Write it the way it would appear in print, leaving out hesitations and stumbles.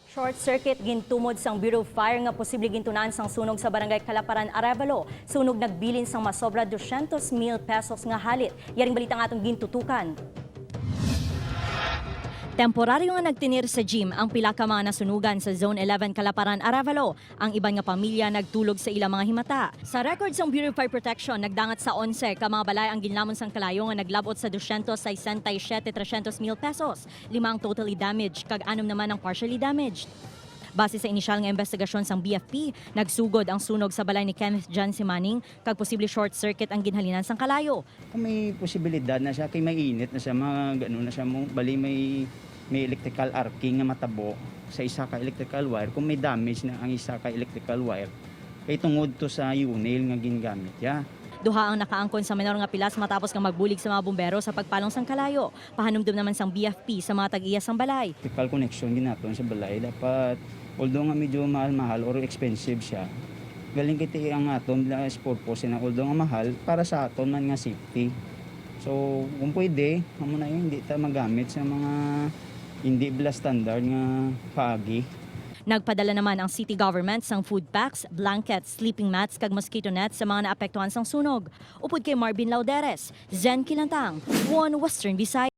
Short circuit gintumod sang Bureau of Fire nga posible gintunaan sang sunog sa barangay Calaparan Arevalo. Sunog nagbilin sang Masobra 200,000 pesos nga halit. Yaring balita nga atong gintutukan. Temporaryo nga nagtinir sa gym ang pila ka mga nasunugan sa Zone 11 Calaparan Arevalo. Ang iban nga pamilya nagtulog sa ilang mga himata. Sa record sang Bureau of Fire Protection, nagdangat sa 11 ka mga balay ang ginlamon sang kalayo nga naglabot sa 267,300,000 pesos. 5 ang totally damaged, kag 6 naman ang partially damaged. Base sa inisyal nga investigasyon sang BFP, nagsugod ang sunog sa balay ni Kenneth John Simaning kag posible short circuit ang ginhalinan sang kalayo. Kung may posibilidad na siya, kay may init na siya, mga gano'n na siya, bali may electrical arcing nga matabo sa isa ka electrical wire. Kung may damage na ang isa ka electrical wire, kay tungod to sa unil nga gingamit ya. Duha ang nakaangkon sa menor nga pilas matapos nga magbulig sa mga bumbero sa pagpalong sang kalayo. Pahanumdum naman sang BFP sa mga tag-iya sang balay. Electrical connection ginaton sa balay, dapat although nga medyo mahal or expensive siya, galing kiti ang aton la purpose na although nga mahal para sa aton man nga safety. So kung pwede, amo na yun, hindi ta magamit sa mga hindi bila standard nga paagi. Nagpadala naman ang city government sang food packs, blankets, sleeping mats kag mosquito nets sa mga naapektuhan sang sunog. Upod kay Marvin Lauderes, Zen Kilantang, One Western Visayas.